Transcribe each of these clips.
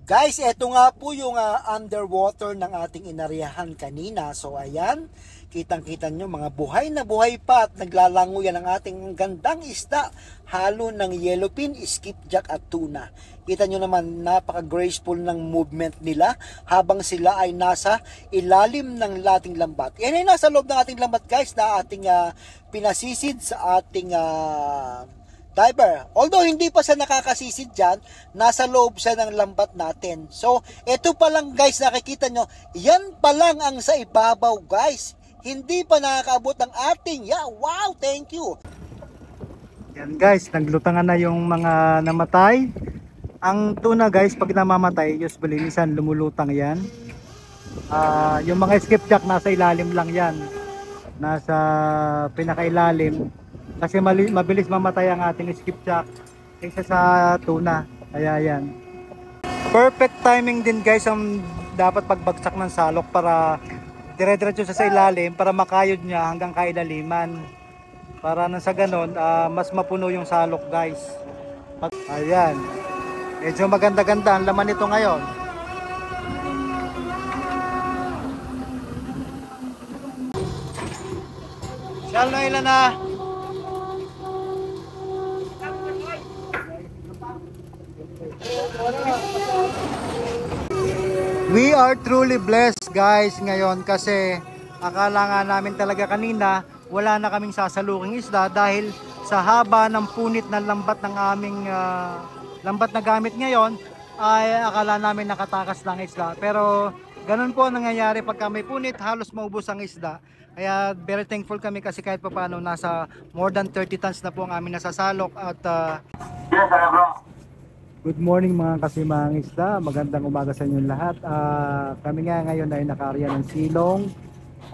Guys, eto nga po yung underwater ng ating inaryahan kanina. So ayan, kitang-kita nyo mga buhay na buhay pa at naglalango yan ang ating gandang isda. Halo ng yellowfin, skipjack at tuna. Kita nyo naman napaka-graceful ng movement nila habang sila ay nasa ilalim ng ating lambat. Yan ay nasa loob ng ating lambat guys na ating pinasisid sa ating diver. Although hindi pa siya nakakasisid dyan, nasa loob siya ng lambat natin. So, ito pa lang guys, nakikita nyo, yan pa lang ang sa ibabaw guys. Hindi pa nakakaabot ng ating, wow, thank you. Yan guys, naglutangan na yung mga namatay. Ang tuna guys, pag namamatay, usually minsan lumulutang yan. Yung mga skipjack nasa ilalim lang yan. Nasa pinakailalim. Kasi mabilis mamatay ang ating skipjack kaysa sa tuna. Kaya yan. Perfect timing din guys ang dapat pagbagsak ng salok para dire-diretso sa ilalim para makayod niya hanggang kailaliman. Para nang sa ganon, mas mapuno yung salok guys. Ayan. Medyo maganda-ganda ang laman nito ngayon. Shall na ilan na? We are truly blessed guys ngayon kasi akala nga namin talaga kanina wala na kaming sasaluking isda dahil sa haba ng punit ng lambat ng aming lambat na gamit ngayon ay akala namin nakatakas lang isda. Pero ganun po ang nangyayari pagka may punit, halos maubos ang isda. Kaya very thankful kami kasi kahit papaano nasa more than 30 tons na po ang aming nasasalok at good morning mga kasimang isda, magandang umaga sa inyo lahat. Kami nga ngayon ay naka-area ng silong.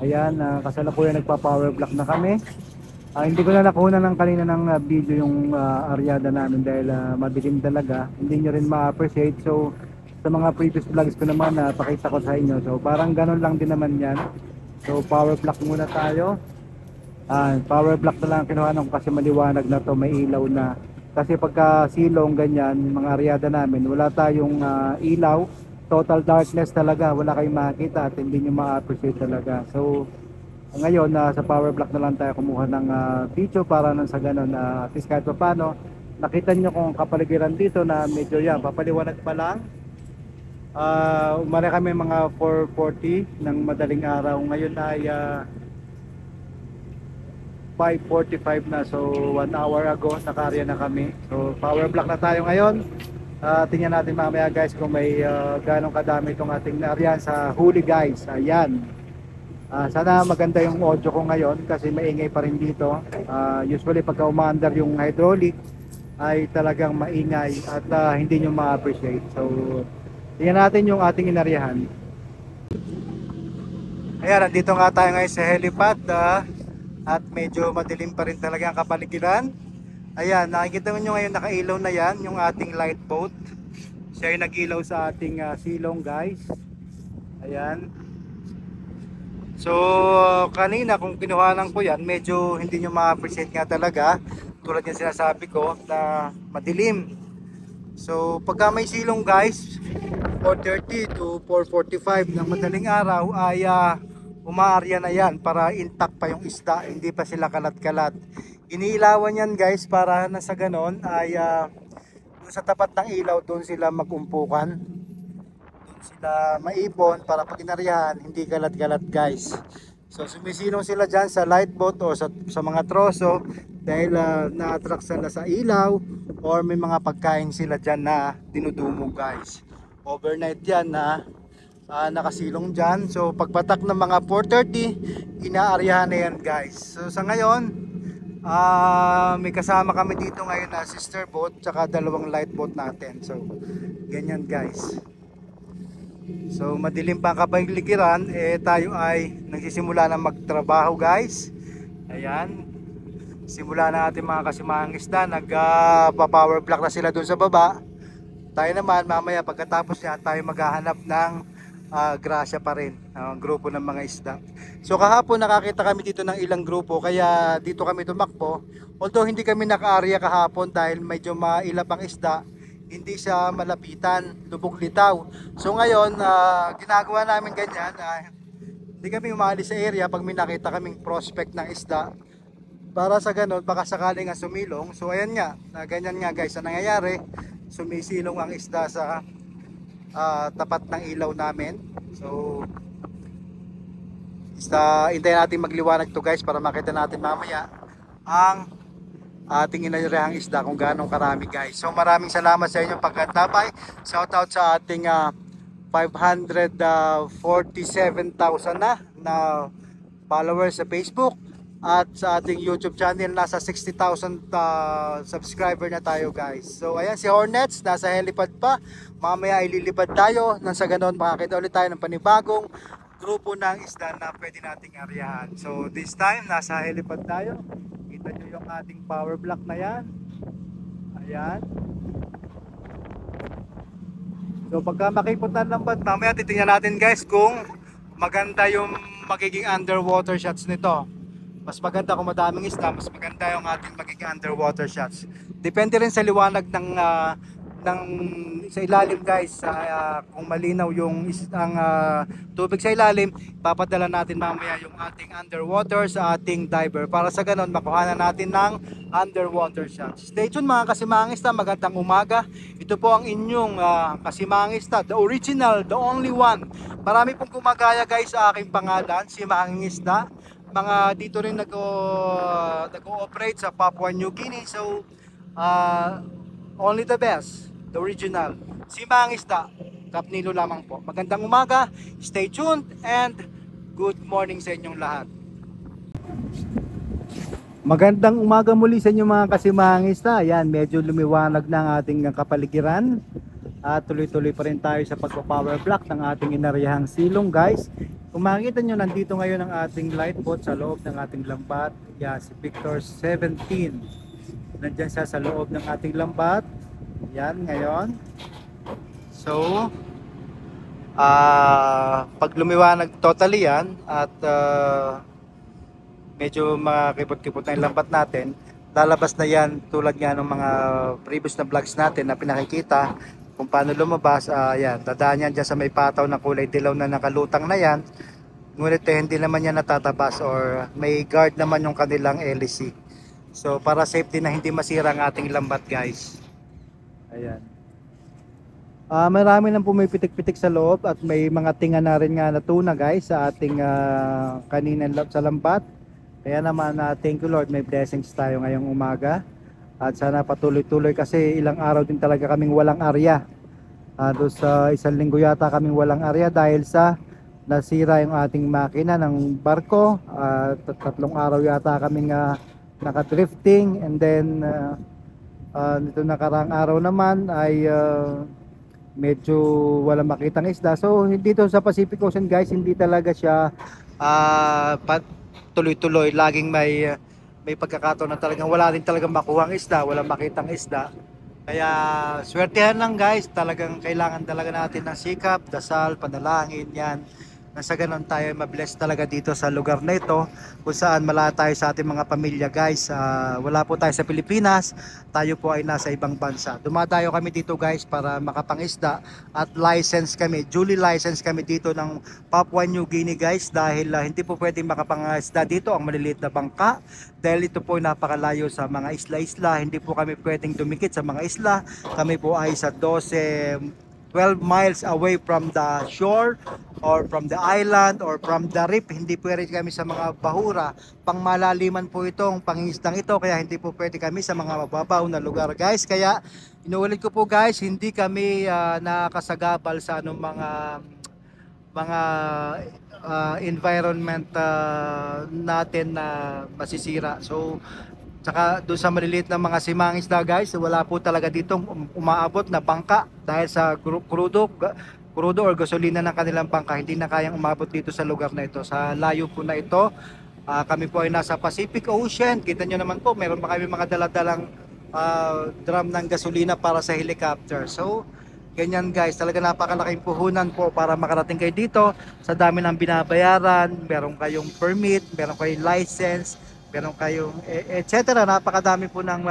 Ayan, kasalukuyan nagpa-power block na kami. Hindi ko na nakuha ng kanina ng video yung aryada namin dahil madilim talaga. Hindi nyo rin ma-appreciate. So sa mga previous vlogs ko naman pakita ko sa inyo. So parang ganun lang din naman yan. So power block muna tayo. Power block na lang kinuha ko kasi maliwanag na to, may ilaw na. Kasi pagka silong ganyan, mga aryada namin, wala tayong ilaw, total darkness talaga, wala kayong makikita at hindi nyo ma-appreciate talaga. So ngayon sa power block na lang tayo kumuha ng video para nang sa ganun at least kahit pa paano nakita nyo kung kapaligiran dito na medyo yan, papaliwanag pa lang. Umari kami mga 4:40 ng madaling araw, ngayon ay 5:45 na, so 1 hour ago naka-area na kami. So power block na tayo ngayon. Tingnan natin mamaya guys kung may ganong kadami itong ating naariyan sa huli guys. Ayan. Sana maganda yung audio ko ngayon kasi maingay pa rin dito. Usually pagka umaandar yung hydraulic ay talagang maingay at hindi nyo ma-appreciate. So tingnan natin yung ating inariyahan. Ayan, nandito nga tayo ngayon sa helipad at medyo madilim pa rin talaga ang kapaligiran. Ayan, nakikita nyo ngayon nakailaw na yan yung ating light boat. Siya ay nag-ilaw sa ating silong guys. Ayan. So kanina kung kinuhanan ko yan, medyo hindi nyo ma-appreciate nga talaga. Tulad yung sinasabi ko na madilim. So pagka may silong guys, 4:30 to 4:45 ng madaling araw ay umaarya na yan para intact pa yung isda, hindi pa sila kalat-kalat. Iniilawan yan guys para na sa ganon ay sa tapat ng ilaw doon sila magumpukan, doon sila maipon para pag inaryahan hindi kalat-kalat guys. So sumisilong sila dyan sa light boat o sa mga troso dahil na-attract sila sa ilaw or may mga pagkain sila dyan na dinudumog guys. Overnight yan na nakasilong dyan. So pagpatak ng mga 4:30 inaaryahan na yan guys. So sa ngayon may kasama kami dito ngayon na sister boat tsaka dalawang light boat natin. So ganyan guys. So madilim pa ang kapaligiran, tayo ay nagsisimula na magtrabaho guys. Ayan, simula na ating mga kasimahang isda, nagpa-power block na sila dun sa baba. Tayo naman mamaya pagkatapos niya tayo maghahanap ng grasya pa rin, grupo ng mga isda. So kahapon nakakita kami dito ng ilang grupo kaya dito kami tumakbo. Although hindi kami naka-area kahapon dahil medyo mailap ang isda, hindi siya malapitan, lubog litaw. So ngayon, ginagawa namin ganyan, hindi kami umalis sa area pag may nakita kaming prospect ng isda. Para sa ganun, baka sakaling nga sumilong. So ayan nga, ganyan nga guys ang nangyayari. Sumisilong ang isda sa tapat ng ilaw namin. So hintayin natin magliwanag to guys para makita natin mamaya ang ating inarehang isda kung gaano karami guys. So maraming salamat sa inyong pagkantabay. Shout out sa ating 547,000 na followers sa Facebook. At sa ating YouTube channel, nasa 60,000 subscriber na tayo guys. So ayan si Hornets, nasa helipad pa. Mamaya ililipad tayo. Nang sa ganon makakita ulit tayo ng panibagong grupo ng isda na pwede nating aryahan. So this time, nasa helipad tayo. Kita nyo yung ating power block na yan. Ayan. So pagka makipuntan ng band, mamaya titingnan natin guys kung maganda yung magiging underwater shots nito. Mas maganda kung madaming isda, mas maganda yung ating magiging underwater shots. Depende rin sa liwanag ng sa ilalim guys. Kung malinaw yung ang tubig sa ilalim, papadala natin mamaya yung ating underwater sa ating diver para sa ganon makuha natin ng underwater shots. Stay tuned mga kasimangista, magandang umaga. Ito po ang inyong kasimangista, the original, the only one. Marami pong gumagaya guys sa aking pangalan, si Mangista. Mga dito rin nag-ooperate sa Papua New Guinea. So only the best, the original, si Mangista, Kapnilo lamang po. Magandang umaga, stay tuned and good morning sa inyong lahat. Magandang umaga muli sa inyo mga kasimangista. Ayan, medyo lumiwanag na ang ating kapaligiran. At tuloy-tuloy pa rin tayo sa pagpa-power block ng ating inarehang silong guys. Kung makikita nyo, nandito ngayon ang ating light boat sa loob ng ating lambat. Yeah, si Victor 17. Nandyan siya sa loob ng ating lambat. Yan, ngayon. So, pag lumiwanag totally yan at medyo makipot-kipot na yung lambat natin, lalabas na yan tulad nga ng mga previous na vlogs natin na pinakikita kung paano lumabas. Yan, dadaan yan dyan sa may pataw na kulay dilaw na nakalutang na yan. Ngunit hindi naman yan natatabas or may guard naman yung kanilang LEC. So para safety na hindi masira ang ating lambat guys. Ayan. Marami nang pumipitik-pitik sa loob at may mga tinga na rin nga na tuna guys sa ating kanina sa lambat. Kaya naman thank you Lord, may blessings tayo ngayong umaga. At sana patuloy-tuloy kasi ilang araw din talaga kaming walang arya. Doon sa isang linggo yata kaming walang arya dahil sa nasira yung ating makina ng barko. Tatlong araw yata kaming nakadrifting, and then nito nakarang araw naman ay medyo wala makitang isda. So dito sa Pacific Ocean guys, hindi talaga siya tuloy-tuloy. Laging may pagkakataon na talagang wala din talagang makuhang isda, wala makitang isda. Kaya swertehan lang guys, talagang kailangan talaga natin ng sikap, dasal, panalangin yan. Nasa ganon tayo mabless talaga dito sa lugar na ito kung saan malaya tayo sa ating mga pamilya guys. Wala po tayo sa Pilipinas, tayo po ay nasa ibang bansa. Dumadayo kami dito guys para makapangisda at license kami, duly license kami dito ng Papua New Guinea guys, dahil hindi po pwedeng makapangisda dito ang maliliit na bangka dahil ito po ay napakalayo sa mga isla-isla. Hindi po kami pwedeng dumikit sa mga isla, kami po ay sa 12 miles away from the shore or from the island or from the reef. Hindi pwede kami sa mga bahura, pangmalaliman po itong pangingisdang ito, kaya hindi po pwede kami sa mga mababaw na lugar guys. Kaya inuulit ko po guys, hindi kami nakasagabal sa anong mga environment natin na masisira. So saka doon sa maliliit na mga simangisda guys, wala po talaga ditong umaabot na bangka dahil sa crudo or gasolina ng kanilang bangka. Hindi na kayang umabot dito sa lugar na ito, sa layo po na ito. Kami po ay nasa Pacific Ocean. Kita nyo naman po, meron pa kami mga daladalang drum ng gasolina para sa helicopter. So ganyan guys, talaga napakalaking puhunan po para makarating kayo dito. Sa dami ng binabayaran, meron kayong permit, meron kayong license, meron kayong etc. Napakadami po ng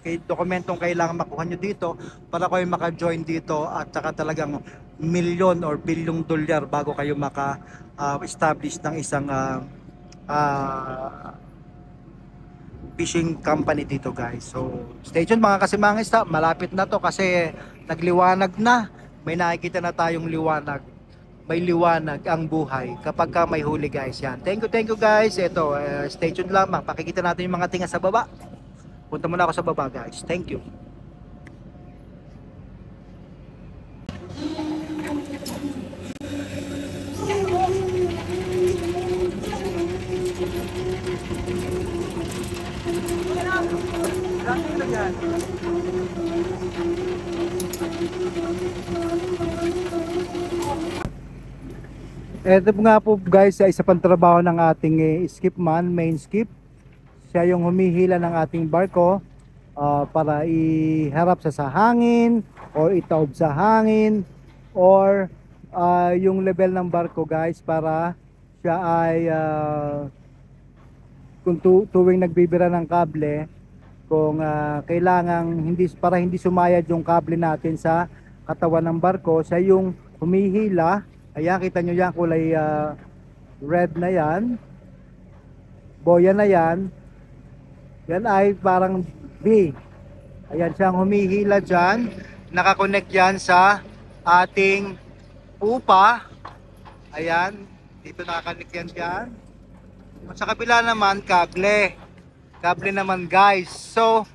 dokumentong kailangan makuha nyo dito para kayo maka-join dito, at saka talagang milyon or bilyong dolyar bago kayo maka-establish ng isang fishing company dito guys. So stay tuned mga kasimangista, malapit na to kasi nagliwanag na, may nakikita na tayong liwanag, may liwanag ang buhay kapag ka may huli guys. Yan, thank you guys. Ito, stay tuned lamang, pakikita natin yung mga tinga sa baba. Punta muna ako sa baba guys, thank you. Ito nga po guys, isa pang trabaho ng ating skip man, main skip. Siya yung humihila ng ating barko para iharap sa hangin or itaob sa hangin, or yung level ng barko guys, para siya ay kung tuwing nagbibira ng kable, kung kailangang para hindi sumayad yung kable natin sa katawan ng barko, siya yung humihila. Ayan, kita nyo yan, kulay red na yan, boya na yan. Yan ay parang V. Ayan, siyang humihila dyan, nakakonect yan sa ating upa. Ayan, dito nakakonect yan dyan. Sa kabila naman, kable naman guys. So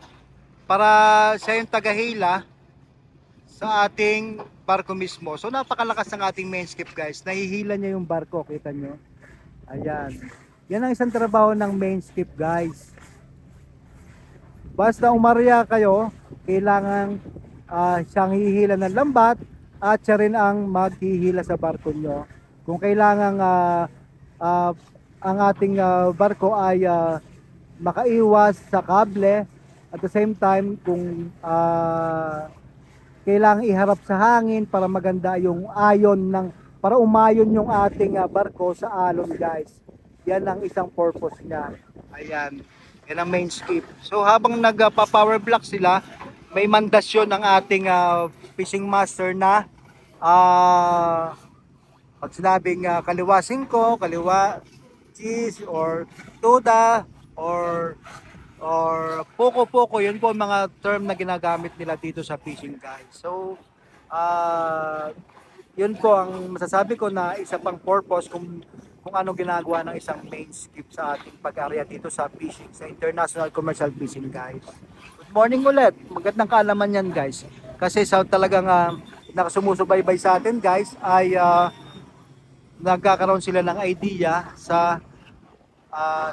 para siya yung tagahila sa ating barko mismo. So napakalakas ng ating main skip guys, nahihila niya yung barko, kita nyo. Ayan, yan ang isang trabaho ng main skip guys. Basta umarya kayo, kailangan siyang hihila ng lambat, at siya rin ang maghihila sa barko nyo. Kung kailangan ang ating barko ay makaiwas sa kable, at the same time kung kailangan iharap sa hangin para maganda yung para umayon yung ating barko sa alon guys. Yan ang isang purpose niya. Ayan, yan ang main skip. So habang nagpa-power block sila, may mandasyon ng ating fishing master na pag sinabing kaliwa 5, kaliwa cheese, or toda, or poko-poko, yun po mga term na ginagamit nila dito sa fishing guys. So yun po ang masasabi ko na isa pang purpose kung ano ginagawa ng isang main skip sa ating pag-area dito sa fishing, sa international commercial fishing guys. Good morning ulit, magandang kaalaman yan guys, kasi sa talagang nakasumusubaybay sa atin guys ay nagkakaroon sila ng idea sa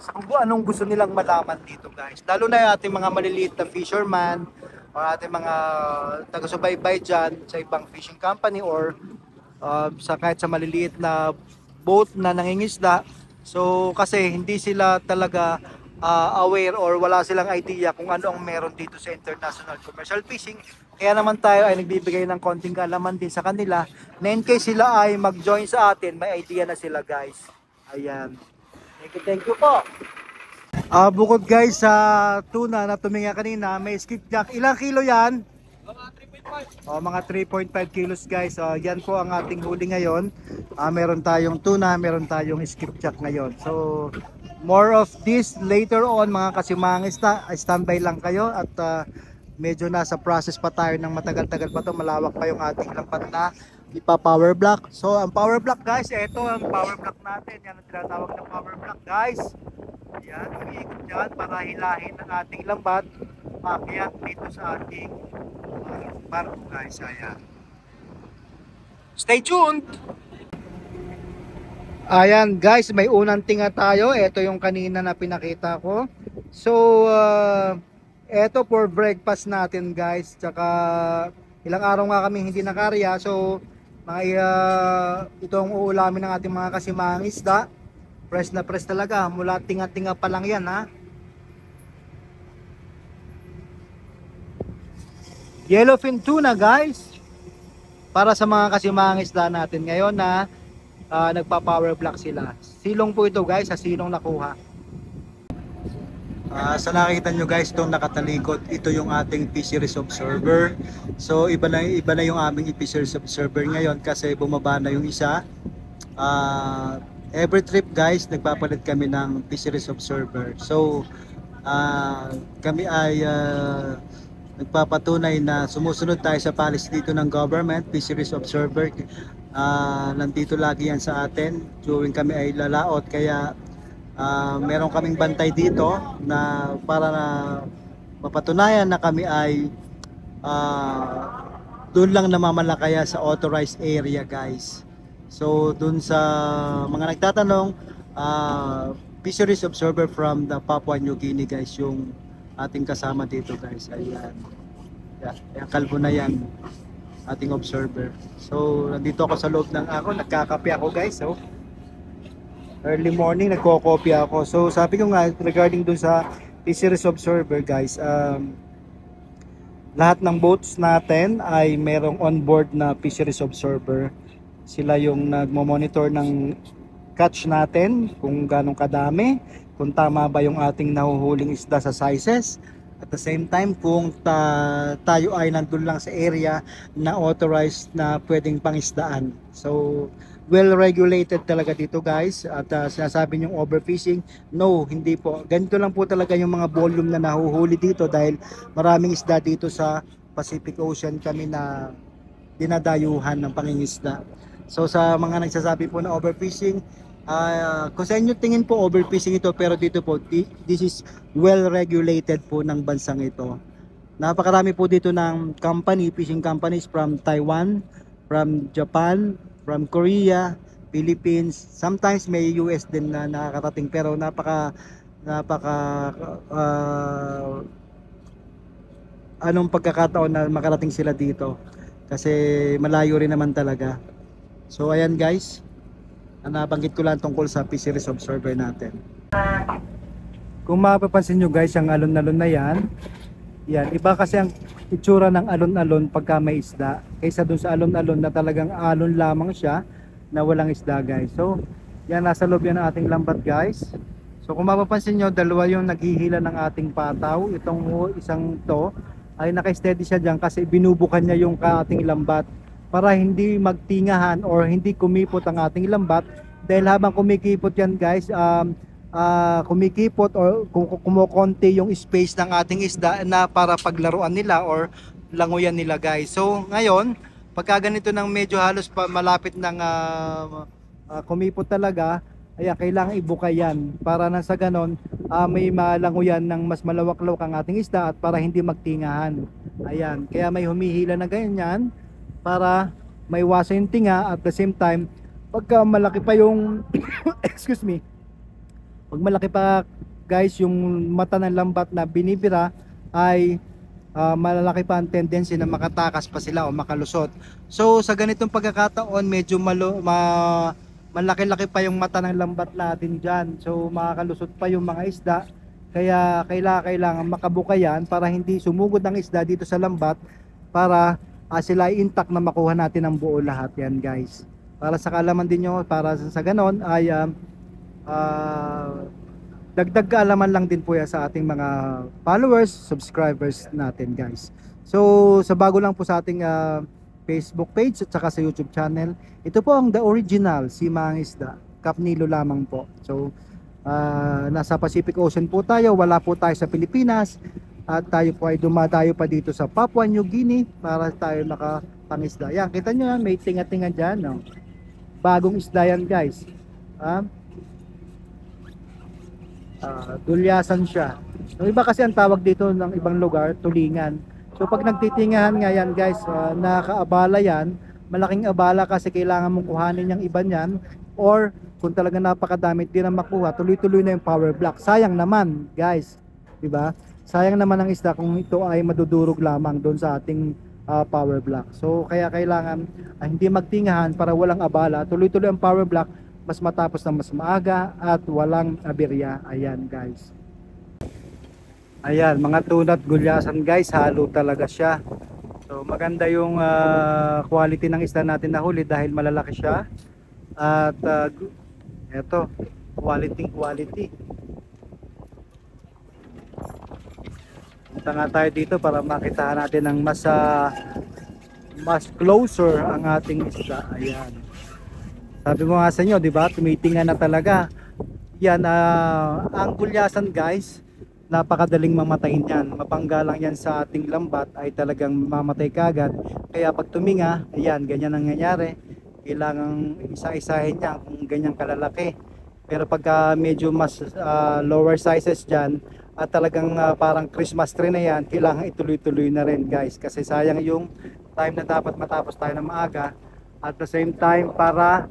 kung anong gusto nilang malaman dito guys, lalo na yung ating mga maliliit na fisherman o ating mga taga-subaybay dyan sa ibang fishing company, or kahit sa maliliit na boat na nangingisda. So kasi hindi sila talaga aware, or wala silang idea kung ano ang meron dito sa international commercial fishing. Kaya naman tayo ay nagbibigay ng konting kaalaman din sa kanila, na in case sila ay mag-join sa atin, may idea na sila guys. Ayan, thank you po. Bukod guys sa tuna na tuminga kanina, may skipjack. Ilang kilo yan? Mga 3.5 kilos guys. Yan po ang ating huli ngayon. Meron tayong tuna, meron tayong skipjack ngayon. So more of this later on mga kasimangista. Standby lang kayo, at medyo nasa process pa tayo ng matagal-tagal pa to. Malawak pa yung ating lampat na ipa-power block. So ang power block guys, ito ang power block natin. Yan ang tinatawag na power block guys. Yan, umiikot yan para hilahin ang ating lambat paakyat dito sa ating barko guys. Ayan, stay tuned. Ayan guys, may unang tinga tayo. Ito yung kanina na pinakita ko. So ito for breakfast natin guys. Tsaka ilang araw nga kami hindi nakarya. So itong uulamin ng ating mga kasimahang isda. Fresh na fresh talaga, mula tinga-tinga pa lang yan ha. Yellowfin tuna guys, para sa mga kasimahang isda natin ngayon na nagpa-power block sila. Silong po ito guys, sa silong nakuha. Sa nakikita nyo guys, itong nakatalikod, ito yung ating fisheries observer. So iba na yung aming fisheries observer ngayon kasi bumaba na yung isa. Every trip guys, nagpapalit kami ng fisheries observer. So kami ay nagpapatunay na sumusunod tayo sa policy dito ng government, fisheries observer. Nandito lagi yan sa atin tuwing kami ay lalaot, kaya meron kaming bantay dito na para na mapatunayan na kami ay doon lang namamalakaya sa authorized area guys. So doon sa mga nagtatanong, fisheries observer from the Papua New Guinea guys yung ating kasama dito guys. Ayan, yung kalbo na yan, ating observer. So nandito ako sa loob ng nagkakape ako guys. So early morning nagko-coffee ako. So sabi ko nga regarding dun sa fisheries observer guys, lahat ng boats natin ay merong onboard na fisheries observer. Sila yung nagmo-monitor ng catch natin, kung ganong kadami, kung tama ba yung ating nahuhuling isda sa sizes. At the same time, kung tayo ay nandun lang sa area na authorized na pwedeng pangisdaan. So well regulated talaga dito guys. At sinasabi niyong overfishing, no, hindi po. Ganito lang po talaga yung mga volume na nahuhuli dito dahil maraming isda dito sa Pacific Ocean kami na dinadayuhan ng pangingisda. So sa mga nagsasabi po na overfishing, kung sa inyo tingin po overfishing ito, pero dito po this is well regulated po ng bansang ito. Napakarami po dito ng fishing companies from Taiwan, from Japan, from Korea, Philippines, sometimes may US din na nakakarating, pero napaka anong pagkakataon na makarating sila dito kasi malayo rin naman talaga. So ayan guys, nabanggit ko lang tungkol sa fisheries observer natin. Kung mapapansin nyo guys, yung alon-alon na yan, iba kasi ang itsura ng alon-alon pagka may isda kaysa dun sa alon-alon na talagang alon lamang siya na walang isda guys. So yan, nasa loob yan ng ating lambat guys. So kung mapapansin nyo, dalawa yung naghihila ng ating pataw. Itong isang to ay naka-steady siya dyan kasi binubukan niya yung ating lambat para hindi magtingahan or hindi kumipot ang ating lambat. Dahil habang kumikipot yan guys, kumikipot or kumukonti yung space ng ating isda na para paglaruan nila or languyan nila guys. So ngayon, pagka ganito ng medyo halos malapit ng kumipot talaga, ayan, kailangan ibukay yan para na sa ganon may malanguyan ng mas malawak-lawak ang ating isda at para hindi magtingahan. Ayan, kaya may humihila na ganyan para may iwasan yung tinga. At the same time, pagka malaki pa yung excuse me, pag malaki pa guys yung mata ng lambat na binibira, ay malalaki pa ang tendency na makatakas pa sila o makalusot. So sa ganitong pagkakataon, medyo malaki-laki pa yung mata ng lambat natin dyan, so makakalusot pa yung mga isda. Kaya kailangan makabuka yan para hindi sumugod ang isda dito sa lambat, para sila ay intact na makuha natin ang buo lahat yan guys. Para sa kaalaman din nyo, para sa ganon ay dagdag kaalaman lang din po yan sa ating mga followers, subscribers natin guys. So sa bago lang po sa ating Facebook page at saka sa YouTube channel, ito po ang the original Simang Isda, Kapnilo lamang po. So nasa Pacific Ocean po tayo, wala po tayo sa Pilipinas. At tayo po ay dumadayo pa dito sa Papua New Guinea para tayo makapangisda. Yan, kita nyo yan, may tinga-tinga dyan, no? Bagong isda yan guys. Dulyasan siya. Yung iba kasi ang tawag dito ng ibang lugar, tulingan. So pag nagtitingahan nga yan guys, nakaabala yan, malaking abala kasi kailangan mong kuhanin yung iba niyan, or kung talaga napakadami di na makuha, tuloy-tuloy na yung power block. Sayang naman guys, di ba? Sayang naman ang isda kung ito ay madudurog lamang doon sa ating power block. So kaya kailangan hindi magtingahan para walang abala, tuloy-tuloy ang power block, mas matapos na mas maaga at walang aberya. Ayan guys. Ayan, mga tunat gulyasan guys, halo talaga siya. So maganda yung quality ng isda natin na huli dahil malalaki siya. At eto, quality. Punta nga tayo dito para makita natin ng mas closer ang ating isda. Ayan. Sabi ko nga sa inyo, di ba? Tumitingnan na talaga. Yan, ang kulyasan guys, napakadaling mamatayin yan. Mapangga lang yan sa ating lambat ay talagang mamatay kagad. Kaya pag tuminga, ayan, ganyan ang nangyayari. Kailangan isa-isahin niya kung ganyang kalalaki. Pero pagka medyo mas lower sizes dyan, at talagang parang Christmas tree na yan, kailangan ituloy-tuloy na rin guys. Kasi sayang yung time na dapat matapos tayo ng maaga. At the same time para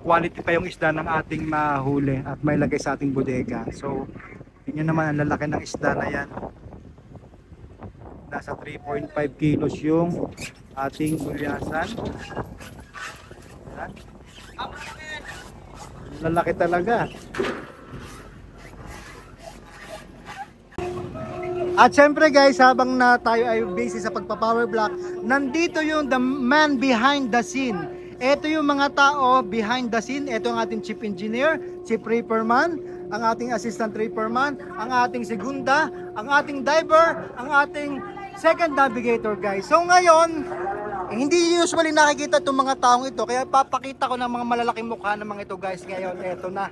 quality pa yung isda ng ating mahuli at may lagay sa ating bodega. So yun naman ang lalaki ng isda na yan. Nasa 3.5 kilos yung ating gulyasan. Lalaki talaga. At syempre guys, habang na tayo ay busy sa pagpa-power block, nandito yung the man behind the scene. Ito yung mga tao behind the scene. Ito ang ating chief engineer, chief reaperman, ang ating assistant reaperman, ang ating segunda, ang ating diver, ang ating second navigator guys. So ngayon, hindi usually nakikita itong mga taong ito, kaya papakita ko ng mga malalaking mukha ng mga ito guys. Ngayon, eto na.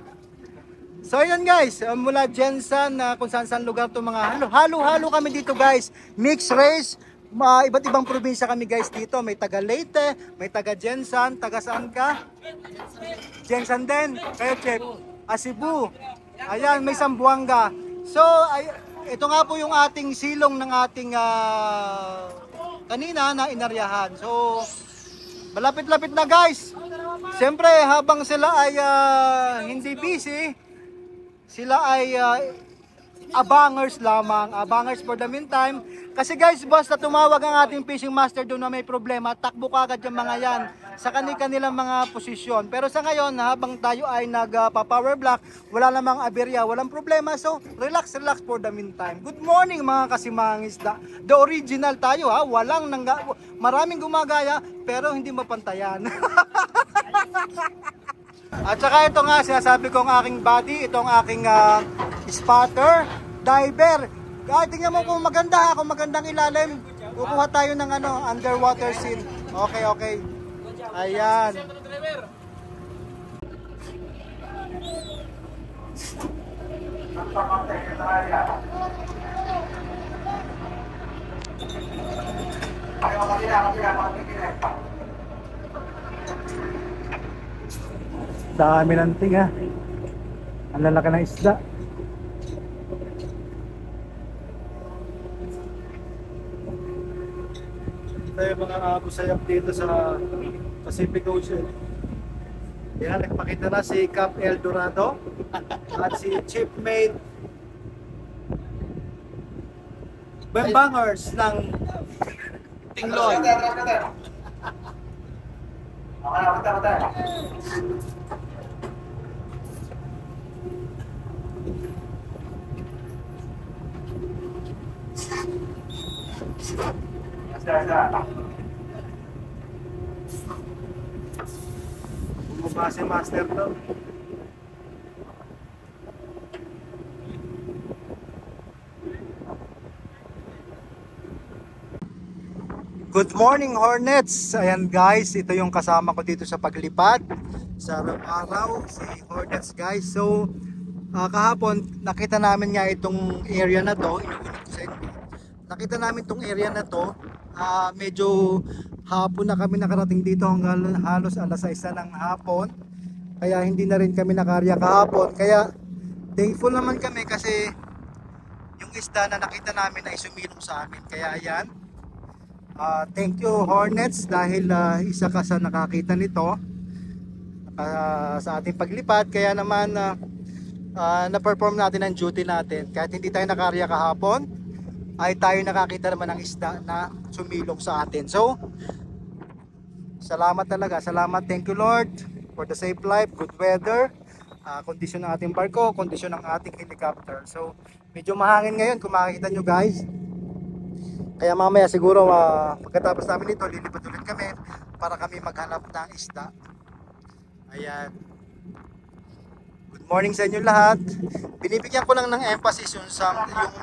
So yun guys, mula Jensan, kung saan lugar itong mga halo-halo kami dito guys. Mixed race, iba't ibang probinsya kami guys dito. May taga Leyte, may taga Jensan, taga saan ka? Jensan din, kayo Chef. Cebu. Ayan, may Zamboanga. So, ito nga po yung ating silong ng ating kanina na inaryahan. So, malapit-lapit na guys. Siyempre, habang sila ay hindi busy, sila ay abangers lamang, abangers for the meantime. Kasi guys, basta tumawag ang ating fishing master doon na may problema, takbo kagad yung mga yan sa kanilang mga posisyon. Pero sa ngayon, habang tayo ay nagpa-power block, wala namang aberya, walang problema. So, relax for the meantime. Good morning mga kasimangis. The original tayo ha, maraming gumagaya, pero hindi mapantayan. At saka ito nga, sinasabi ko ang aking body, itong aking spotter, diver. Tingnan mo kung maganda ha, kung magandang ilalim, kukuha tayo ng underwater scene. Okay. Ayan. Dami ng tinga. Ang lalaki ng isda. Tayo mga abusayap dito sa Pacific Ocean. Yan, nagpakita na si Cap El Dorado at si Chief Mate Bembangers ng Tinglon. Bumaba si Master to. Good morning Hornets! Ayan guys, ito yung kasama ko dito sa paglipad sa araw-araw, si Hornets guys. So kahapon nakita namin nga itong area na to. Nakita namin itong area na to. Medyo hapon na kami nakarating dito, hanggang halos alas 6 ng hapon. Kaya hindi na rin kami nakarya kahapon. Kaya thankful naman kami kasi yung isda na nakita namin ay sumilong sa amin. Kaya ayan, thank you Hornets dahil isa ka sa nakakita nito sa ating paglipad. Kaya naman na-perform natin ang duty natin. Kahit hindi tayo nakarya kahapon, ay tayo nakakita naman ng isda na sumilong sa atin. So, salamat talaga. Salamat. Thank you Lord for the safe life, good weather, kondisyon ng ating barko, kondisyon ng ating helicopter. So, medyo mahangin ngayon kung makikita nyo guys. Kaya mamaya siguro pagkatapos namin ito, lilipad ulit kami para kami maghanap ng isda. Ayan. Good morning sa inyo lahat. Binibigyan ko lang ng emphasis yung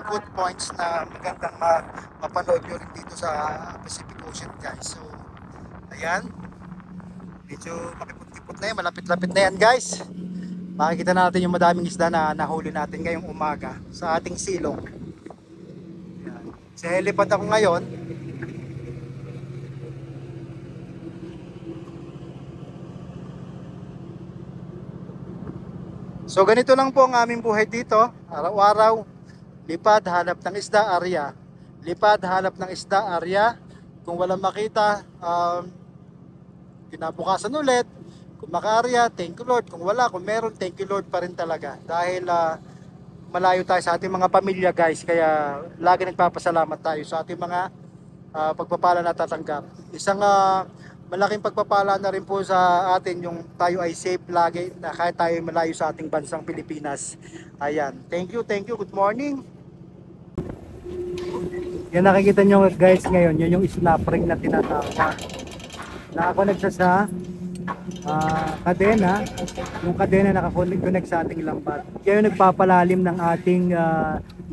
good points na magandang mapanood nyo rin dito sa Pacific Ocean guys. So, ayan. Medyo makipot-kipot na yan. Malapit-lapit na yan guys. Makikita natin yung madaming isda na nahuli natin ngayong umaga sa ating silong. Ayan. Sa helipad ako ngayon. So ganito lang po ang aming buhay dito. Araw-araw, lipad, hanap ng isda, area. Lipad, hanap ng isda, area. Kung walang makita, kinabukasan ulit. Kung maka-area, thank you Lord. Kung wala, kung meron, thank you Lord pa rin talaga. Dahil malayo tayo sa ating mga pamilya guys. Kaya lagi nagpapasalamat tayo sa ating mga pagpapala na tatanggap. Isang malaking pagpapala na rin po sa atin yung tayo ay safe lagi na kahit tayo malayo sa ating bansang Pilipinas. Ayan. Thank you, good morning. Yan nakikita nyo guys ngayon, yun yung snap ring na tinatawag. Nakakonect siya sa kadena. Yung kadena nakakonect sa ating lambat. Kaya yung nagpapalalim ng ating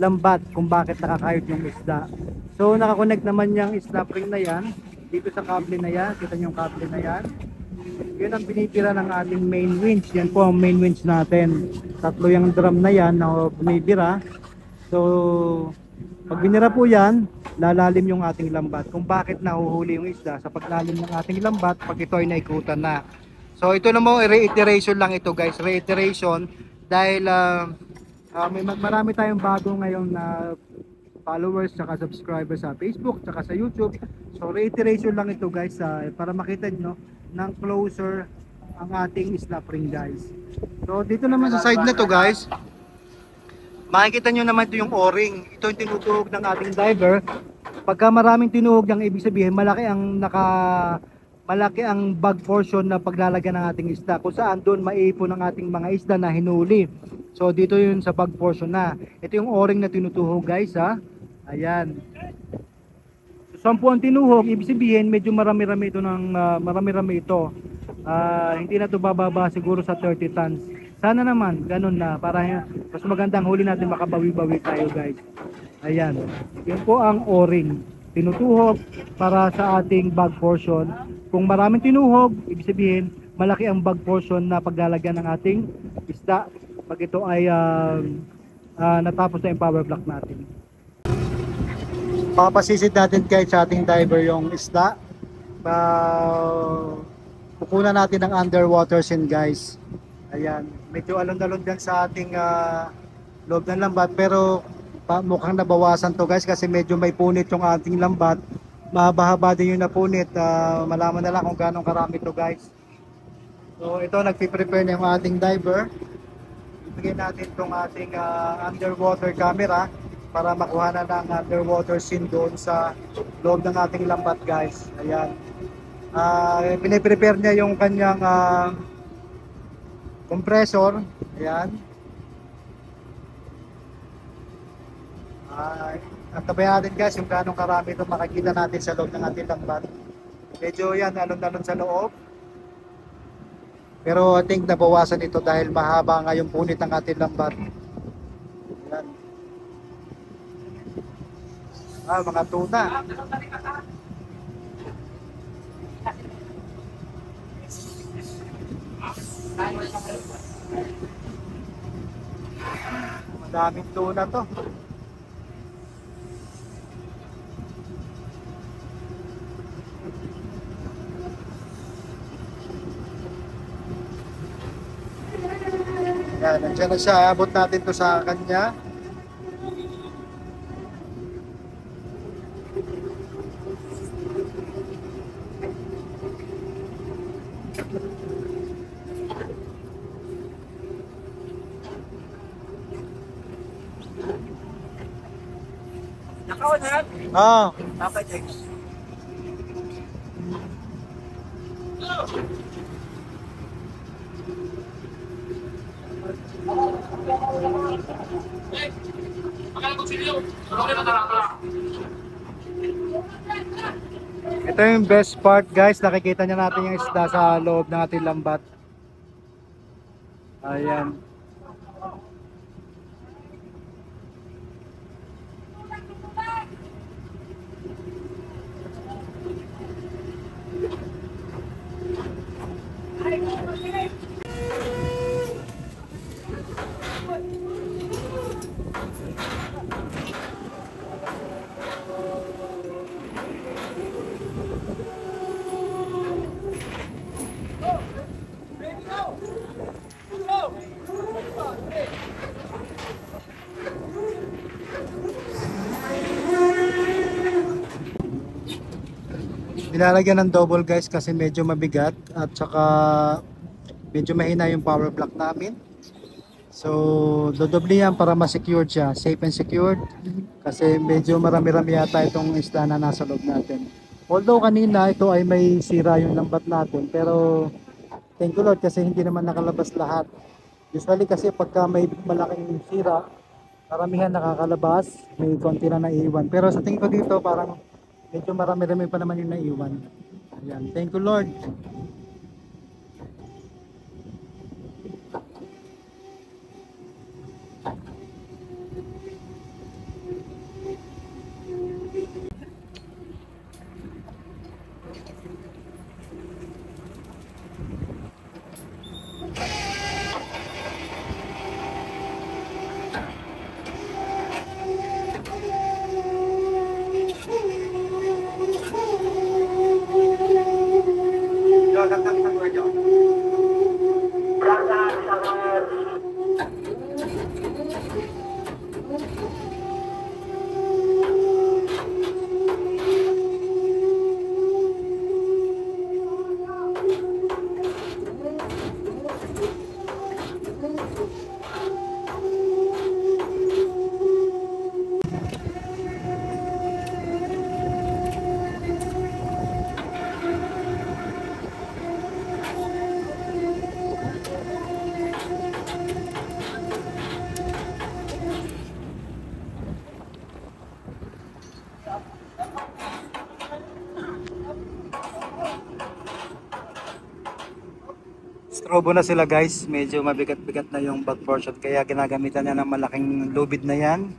lambat kung bakit nakakayod yung isda. So nakakonect naman yung snap ring na yan dito sa kable na yan. Kita nyo yung kable na yan. Yun ang binibira ng ating main winch. Yan po ang main winch natin. Tatlo yung drum na yan na binibira. So pag binira po yan, lalalim yung ating lambat. Kung bakit nahuhuli yung isda sa paglalim ng ating lambat pag ito ay naikutan na. So ito naman reiteration lang ito guys. Reiteration dahil marami tayong bago ngayon na followers tsaka subscribers sa Facebook tsaka sa YouTube. So reiteration lang ito guys para makita nyo ng closer ang ating snap ring guys. So dito naman sa side na to guys, makikita nyo naman ito yung o-ring. Ito yung tinutuhog ng ating diver. Pagka maraming tinuhog yung ibig sabihin malaki ang bag portion na paglalagyan ng ating isda kung saan doon maiipon ang ating mga isda na hinuli. So dito yun sa bag portion na. Ito yung o-ring na tinutuhog guys ha. Ayan. So 10 ang tinuhog, ibig sabihin medyo marami-rami ito hindi na ito bababa siguro sa 30 tons. Sana naman ganun na para mas magandang huli natin, makabawi-bawi tayo guys. Ayan. Yun po ang o-ring. Tinutuhog para sa ating bag portion. Kung maraming tinuhog, ibig sabihin malaki ang bag portion na paglalagyan ng ating isda pag ito ay natapos na yung power block natin. Papasisid natin kahit sa ating diver yung isda. Pupunan natin ng underwater scene guys. Ayan, medyo alon-alon din sa ating loob ng lambat pero mukhang nabawasan to guys kasi medyo may punit yung ating lambat. Mahaba-haba din yung napunit. Malaman na lang kung gaano karami to guys. So ito, nagpiprepare na yung ating diver. Ibigay natin itong ating underwater camera para makuha na ng underwater scene doon sa loob ng ating lambat guys. Ayan. Piniprepare niya yung kanyang compressor. Ayan. At tabayan natin guys yung ganong karami ito makikita natin sa loob ng ating lambat. Medyo yan, alon-alon sa loob. Pero I think nabawasan ito dahil mahaba nga yung punit ng ating lambat. Ayan. Mga tuna. Madaming tuna to. Yan, nandiyan na siya. Abot natin to sa kanya. Nakaon na? Okay, thanks. Ito yung best part guys, nakikita niya natin yung isda sa loob ng ating lambat. Ayan. Nilalagyan ng double guys kasi medyo mabigat at saka medyo mahina yung power block namin. So dodoble yan para ma-secured siya, safe and secured, kasi medyo marami-rami yata itong isda na nasa loob natin. Although kanina ito ay may sira yung lambat natin, pero thank you Lord kasi hindi naman nakalabas lahat. Usually kasi pagka may malaking sira, karamihan nakakalabas, may konti na naiiwan. Pero sa tingin ko dito parang medyo marami-rami pa naman yung naiiwan. Ayan, thank you Lord. Strobo na sila guys, medyo mabigat-bigat na yung back portion kaya ginagamitan niya ng malaking lubid na yan.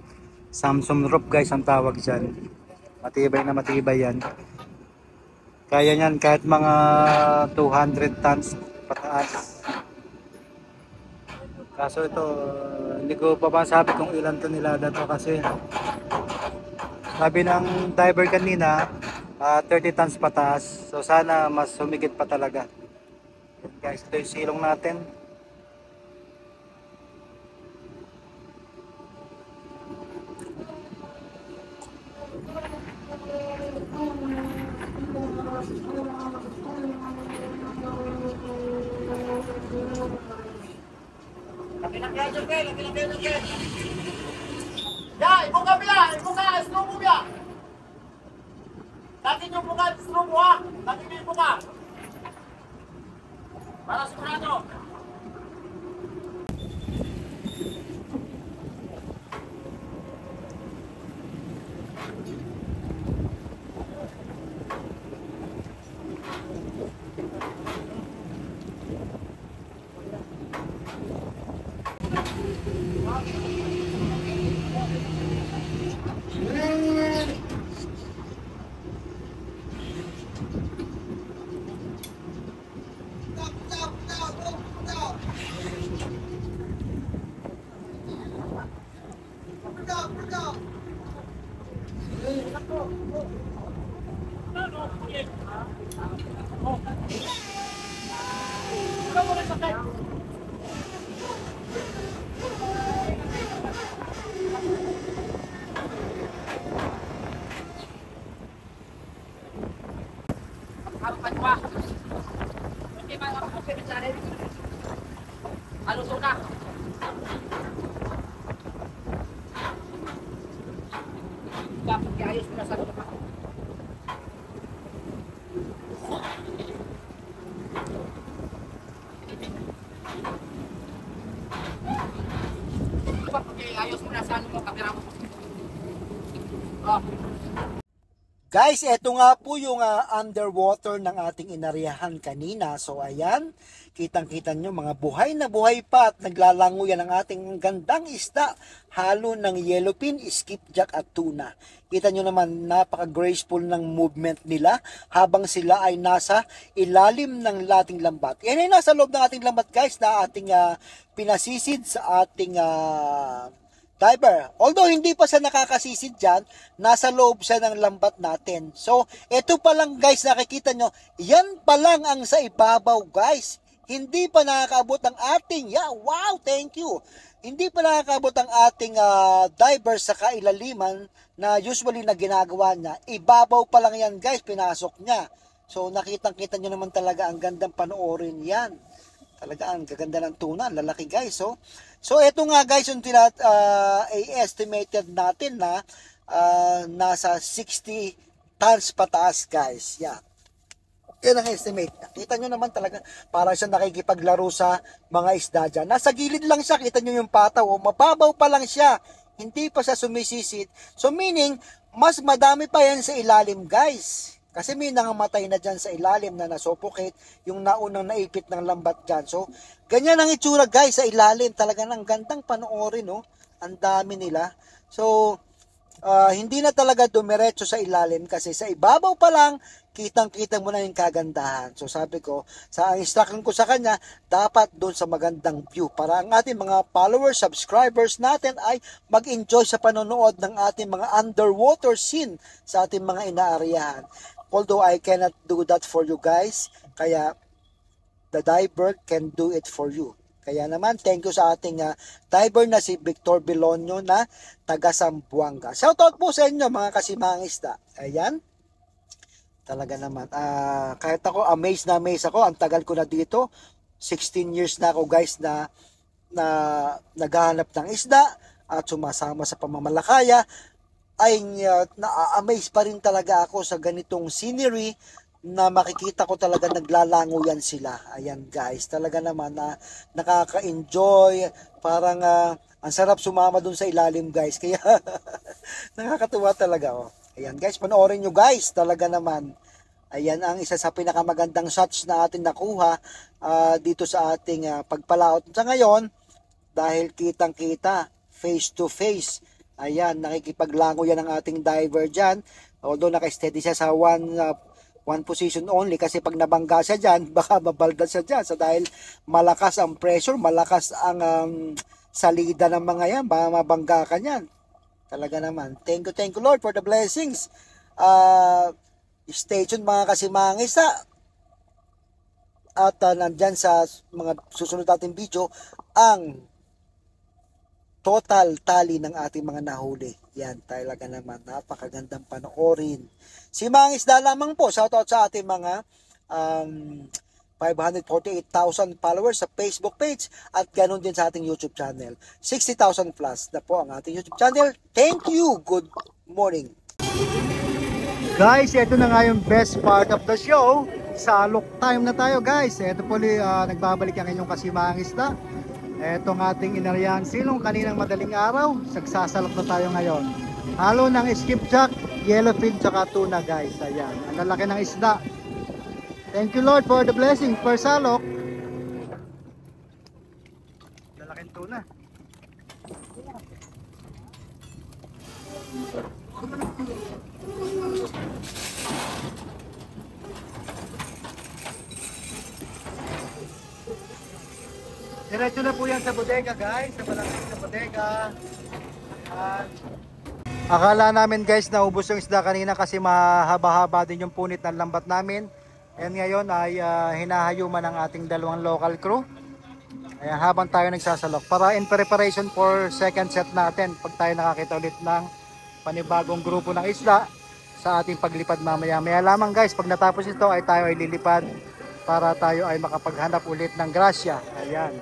Samsung rope guys ang tawag dyan. Matibay na matibay yan. Kaya niyan kahit mga 200 tons pataas. Kaso ito, hindi ko pa masabi kung ilan tonelada to kasi sabi ng diver kanina 30 tons pataas. So sana mas humigit pa talaga. Guys, ito yung silong natin. Laki-laki aja, Kel. Laki-laki aja, Kel. Ya, ibuka biya. Ibuka, strobo biya. Laki nyo buka, strobo ha. Laki nyo ibuka. Para sigurado. Alusok na. Dapat iayos mo na sa lupa. Dapat iayos mo na sa lupa, kamera mo. Oh. Guys, eto nga po yung underwater ng ating inaryahan kanina. So ayan, kitang-kita nyo mga buhay na buhay pa at naglalango yan ang ating gandang isda. Halo ng yellowfin, skipjack at tuna. Kita nyo naman, napaka-graceful ng movement nila habang sila ay nasa ilalim ng ating lambat. Yan ay nasa loob ng ating lambat guys na ating pinasisid sa ating diver. Although hindi pa siya nakakasisid dyan, nasa loob siya ng lambat natin. So, ito pa lang guys, nakikita nyo, yan pa lang ang sa ibabaw guys. Hindi pa nakakaabot ang ating, wow, thank you. Hindi pa nakakaabot ang ating diver sa kailaliman na usually na ginagawa niya. Ibabaw pa lang yan guys, pinasok niya. So, nakitang-kita nyo naman talaga ang gandang panoorin yan. Talaga ang gaganda ng tuna, lalaki guys. So ito nga guys yung estimated natin na nasa 60 tons pataas guys. Yeah. Yan ang estimate. Kita nyo naman talaga para siya nakikipaglaro sa mga isda dyan. Nasa gilid lang siya, kita nyo yung pataw. Mababaw pa lang siya. Hindi pa siya sumisisid. So meaning, mas madami pa yan sa ilalim guys. Kasi may nangamatay na dyan sa ilalim na nasuffocate yung naunang naipit ng lambat dyan. So, ganyan ang itsura guys sa ilalim. Talaga ng gandang panoorin, no? Ang dami nila. So, hindi na talaga dumiretso sa ilalim kasi sa ibabaw pa lang, kitang-kita mo na yung kagandahan. So, sabi ko, ang instruction ko sa kanya, dapat doon sa magandang view para ang ating mga followers, subscribers natin ay mag-enjoy sa panonood ng ating mga underwater scene sa ating mga inaaryahan. Although I cannot do that for you guys, kaya the diver can do it for you. Kaya naman, thank you sa ating diver na si Victor Bilonio na taga Zamboanga. Shoutout po sa inyo mga kasimangisda. Ayan. Talaga naman. Kahit ako, amazed ako. Ang tagal ko na dito. 16 years na ako guys na naghahanap ng isda at sumasama sa pamamalakaya. Ay na-amaze pa rin talaga ako sa ganitong scenery na makikita ko talaga naglalango yan sila. Ayan guys, talaga naman na nakaka-enjoy, parang ang sarap sumama dun sa ilalim guys, kaya nakakatuwa talaga. Ayan guys, panoorin nyo guys, talaga naman. Ayan ang isa sa pinakamagandang shots na atin nakuha dito sa ating pagpalaot sa ngayon dahil kitang-kita, face to face. Ayan, nakikipaglango yan ang ating diver dyan. Although naka-steady siya sa one position only kasi pag nabangga siya dyan, baka mabalda siya dyan. So dahil malakas ang pressure, malakas ang salida ng mga yan, baka mabangga ka yan. Talaga naman. Thank you Lord for the blessings. Stay tuned mga kasimangisa. At nandyan sa mga susunod nating video, ang total tally ng ating mga nahuli. Yan, talaga naman, napakagandang panoorin. Si mga isda lamang po, shoutout sa ating mga 548,000 followers sa Facebook page at ganoon din sa ating YouTube channel. 60,000 plus na po ang ating YouTube channel. Thank you. Good morning. Guys, ito na nga yung best part of the show. Salok time na tayo guys. Ito po nagbabalik ang inyong kasimangisda. Etong ating inaryahan silong kaninang madaling araw, sagsasalok na tayo ngayon. Halo ng skipjack, yellowfin, tsaka tuna guys. Ayan, ang lalaki ng isda. Thank you Lord for the blessing for salok. Lalaking tuna. Diretso na po yan sa bodega guys, sa malapit na bodega. Akala namin guys na ubos yung isda kanina kasi mahaba-haba din yung punit ng lambat namin. And ngayon ay hinahayuman ng ating dalawang local crew. Ayan, habang tayo nagsasalok para in preparation for second set natin pag tayo nakakita ulit ng panibagong grupo ng isda sa ating paglipad mamaya. Maya lamang guys, pag natapos ito ay tayo ay lilipad para tayo ay makapaghanap ulit ng grasya. Ayan.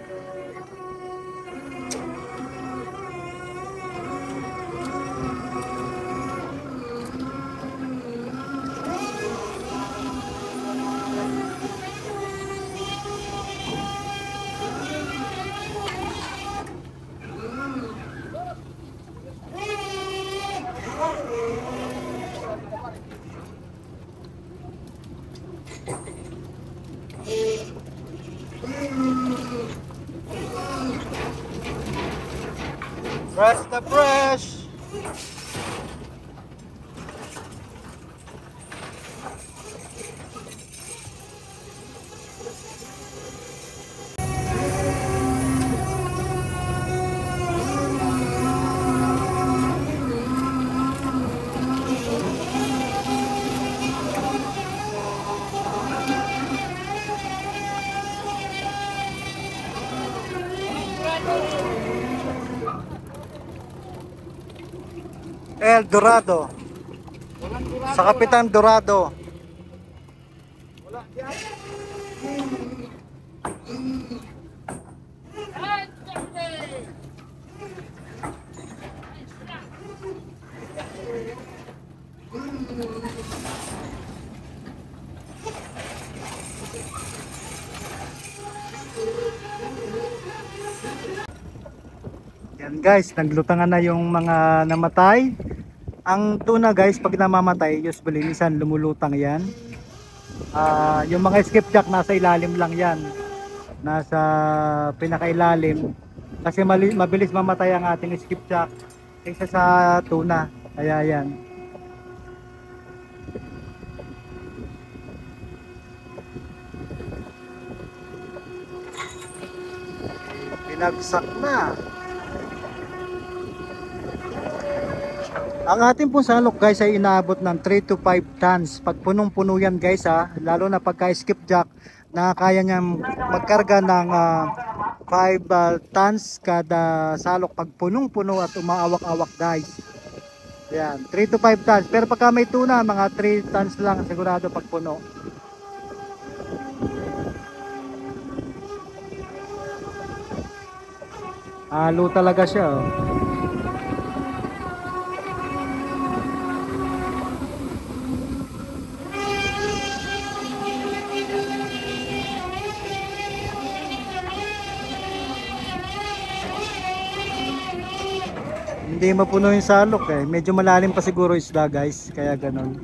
Fresh na fresh! El Dorado. Sa Kapitan Dorado. Yan guys, naglutangan na yung mga namatay. Ang tuna guys, pag namamatay, usually minsan lumulutang yan. Yung mga skipjack nasa ilalim lang yan. Nasa pinakailalim. Kasi mabilis mamatay ang ating skipjack kaysa sa tuna. Kaya yan. Pinagsak na. Ang ating pong salok guys ay inaabot ng 3 to 5 tons. Pag punong-puno yan guys lalo na pagka skipjack na kaya niyang magkarga ng 5 tons kada salok pag punong-puno at umaawak-awak guys. Yan, 3 to 5 tons. Pero pagka may tuna, mga 3 tons lang sigurado pag puno. Halo talaga siya oh. Hindi mapuno yung salok eh. Medyo malalim pa siguro isda guys. Kaya ganon.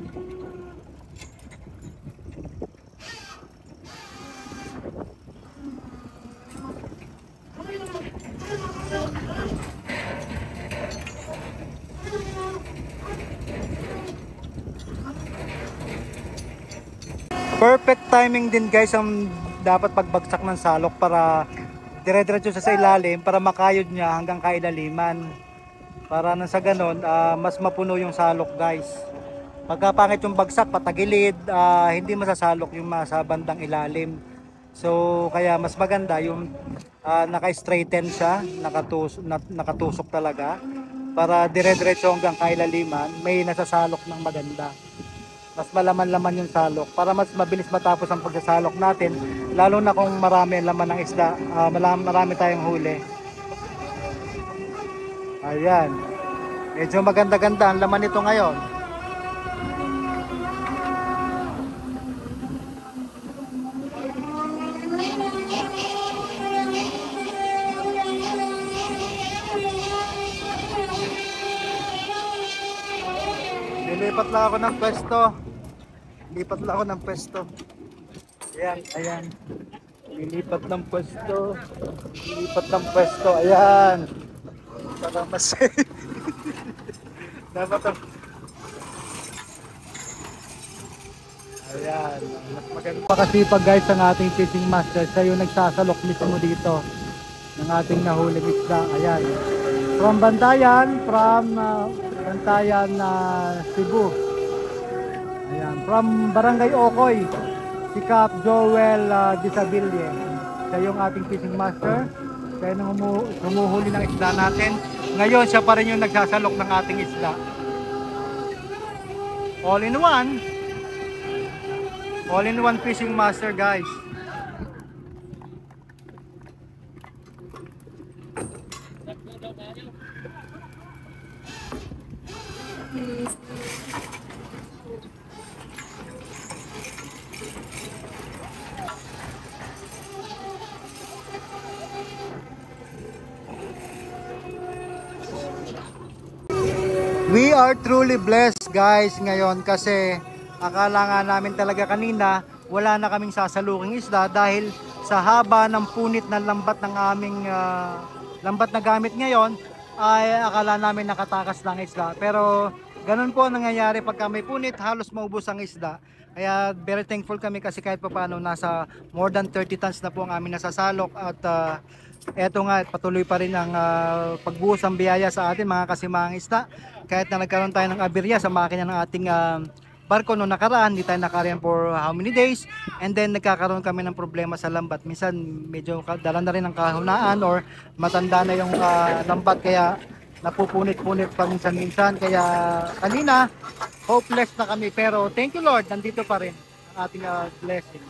Perfect timing din guys ang dapat pagbagsak ng salok para dire-diretso sa ilalim para makayod niya hanggang kailaliman. Para nang sa ganon, mas mapuno yung salok guys. Pagka pangit yung bagsak, patagilid, hindi masasalok yung sa bandang ilalim. So kaya mas maganda yung naka-straighten siya, nakatusok talaga. Para dire-diretso hanggang kailaliman, may nasasalok ng maganda. Mas malaman-laman yung salok para mas mabilis matapos ang pagsasalok natin. Lalo na kung marami ang laman ng isda, marami tayong huli. Ayan. Medyo maganda-ganda ang laman nito ngayon. Lilipat lang ako ng pwesto. Lilipat lang ako ng pwesto. Ayan, ayan. Lilipat ng pwesto. Lilipat ng pwesto. Ayan. Para mas dapat ang ayan, mas maganda pa kasi pag guys ang ating fishing master, siya yung nagsasalok mismo dito ng ating nahuling isda. Ayan, from Bantayan, Cebu. Ayan, from Barangay Ocoy, si Cap Joel Disabilie, siya yung ating fishing master. Kaya nung humuhuli ng isda natin, ngayon siya pa rin yung nagsasalok ng ating isda. All in one fishing master guys. We are truly blessed guys ngayon kasi akala nga namin talaga kanina wala na kaming sasaluking isda dahil sa haba ng punit ng lambat ng aming lambat na gamit ngayon ay akala namin nakatakas lang isda. Pero ganun po ang nangyayari pagka may punit, halos maubos ang isda. Kaya very thankful kami kasi kahit papaano nasa more than 30 tons na po ang aming nasasalok at eto nga patuloy pa rin ang pagbuhos ng biyaya sa atin mga kasimahang isda. Kahit na nagkaroon tayo ng aberya sa makina ng ating barko noong nakaraan, hindi tayo nakariyan for how many days, and then nagkakaroon kami ng problema sa lambat. Minsan medyo dala na rin ang kahunaan or matanda na yung lambat kaya napupunit-punit pa minsan-minsan. Kaya kanina hopeless na kami, pero thank you Lord, nandito pa rin ang ating blessing.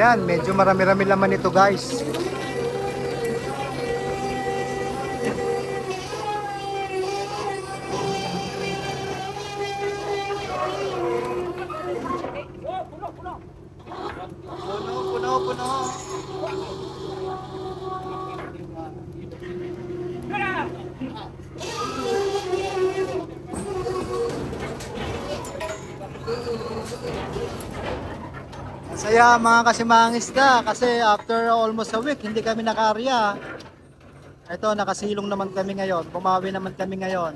Ayan, medyo marami-rami laman ito guys. Puno. 'Kaya mga kasimahang isda, kasi after almost a week hindi kami nakarya. Ito, nakasilong naman kami ngayon, bumawi naman kami ngayon.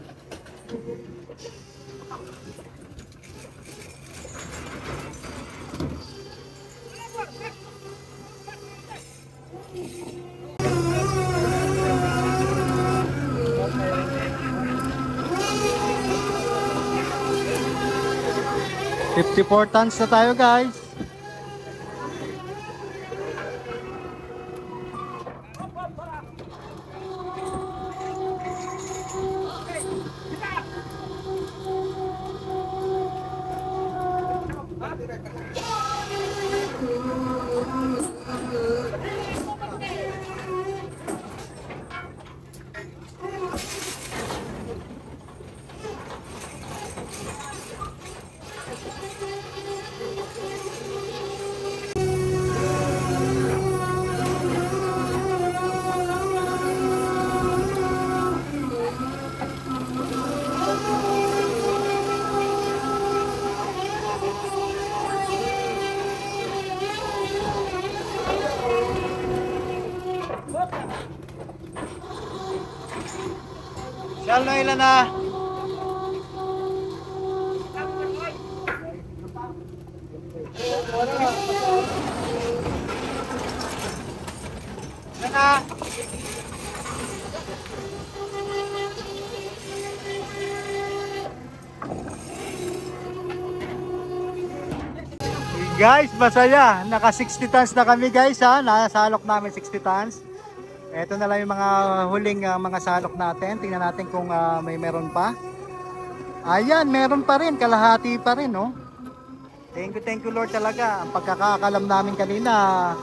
$54 tons na tayo guys. Siyal na ilan na? Ilan na? Guys, masaya. Naka 60 tons na kami guys ha. Nasalok namin 60 tons. Ito na lang yung mga huling mga salok natin. Tingnan natin kung may meron pa. Ayan, meron pa rin. Kalahati pa rin, no? Thank you Lord talaga. Ang pagkakakalam namin kanina,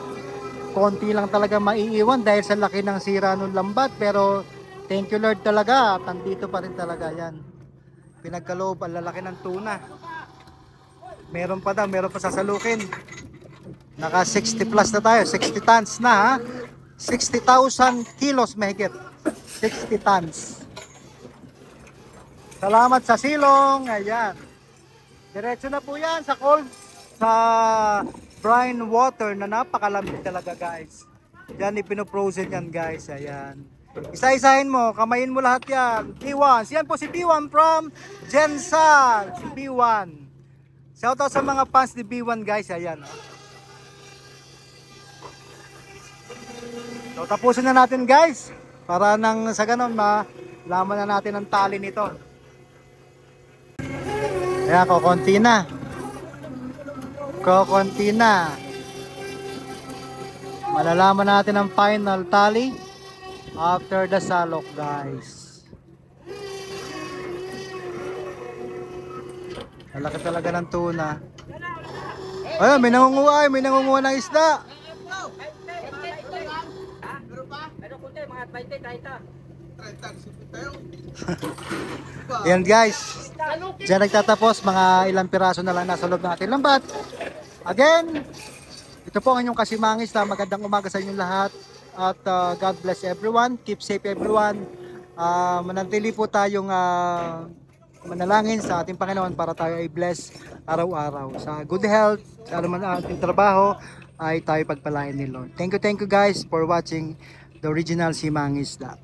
konti lang talaga maiiwan dahil sa laki ng sira ng lambat. Pero thank you Lord talaga. Tandito pa rin talaga yan. Pinagkaloob, ang lalaki ng tuna. Meron pa daw, meron pa sasalukin. Naka 60 plus na tayo. 60 tons na ha. 60,000 kilos mahigit. 60 tons. Salamat sa silong. Ayan. Diretso na po yan sa sa brine water na napakalamig talaga guys. Yan ipinoprosen yan guys. Ayan. Isa-isahin mo, kamayin mo lahat yan. B1. Yan po si B1 from Jensan. Si B1. Shoutout sa mga fans ni B1 guys. Ayan. So tapusin na natin guys. Para nang sa ganon malaman na natin ang tali nito. Ayan, kukunti na. Kukunti na. Malalaman natin ang final tally after the salok guys. Malaki talaga ng tuna. Ayun, may nangunguha ng isda. Yan guys. Diyan nagtatapos, mga ilang piraso na lang nasa loob ng ating lambat. Again, ito po ang inyong Kasimangis na magandang umaga sa inyong lahat. At God bless everyone. Keep safe everyone. Manatili po tayong manalangin sa ating Panginoon para tayo ay bless araw-araw. Sa good health, sa anuman ating trabaho, ay tayo pagpalain ni Lord. Thank you guys for watching the original Simangis Isda.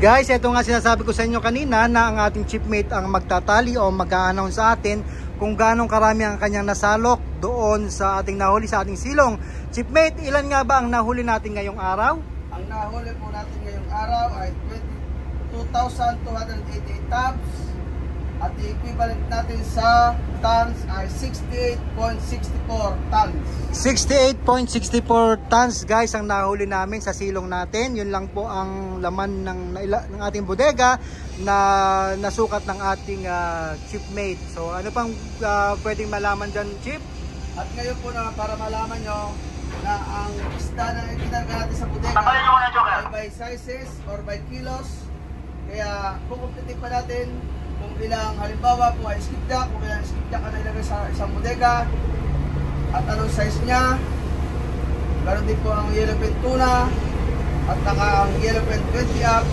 Guys, ito nga sinasabi ko sa inyo kanina na ang ating chipmate ang magtatali o mag-a-announce sa atin kung ganong karami ang kanyang nasalok doon sa ating nahuli sa ating silong. Chipmate, ilan nga ba ang nahuli natin ngayong araw? Ang nahuli po natin ngayong araw ay 22,288 tubs at equivalent natin sa tons ay 68.64 tons. 68.64 tons guys ang nahuli namin sa silong natin. Yun lang po ang laman ng ating bodega na nasukat ng ating chipmate. So ano pang pwedeng malaman dyan, Chip? At ngayon po na para malaman nyo na ang isda na itinarga natin sa bodega ay by sizes or by kilos. Kaya kukumpitin pa natin kung ilang halimbawa po ay skipjack, kung ilang skipjack na ilagay sa isang bodega at anong size niya. Ganon din po ang yellowfin tuna at ang yellowfin 20 up,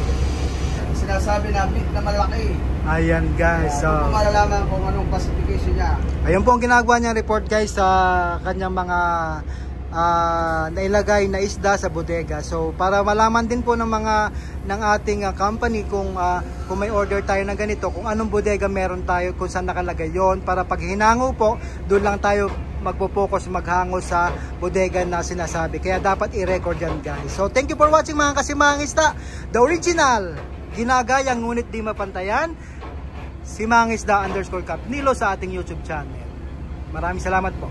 sinasabi na big na malaki. Ayan guys, so kung malalaman kung anong classification niya. ayun po ang ginagawa niyang report guys sa kanyang mga nailagay na isda sa bodega. So para malaman din po ng ating company kung may order tayo ng ganito, kung anong bodega meron tayo, kung saan nakalagay yon, para pag hinango po, doon lang tayo magpo-focus maghango sa bodega na sinasabi. Kaya dapat i-record yan guys. So thank you for watching mga Kasimangis Isda, the original, ginagayang ngunit di mapantayan, Simangis Isda _ Cap Nilo sa ating YouTube channel. Maraming salamat po.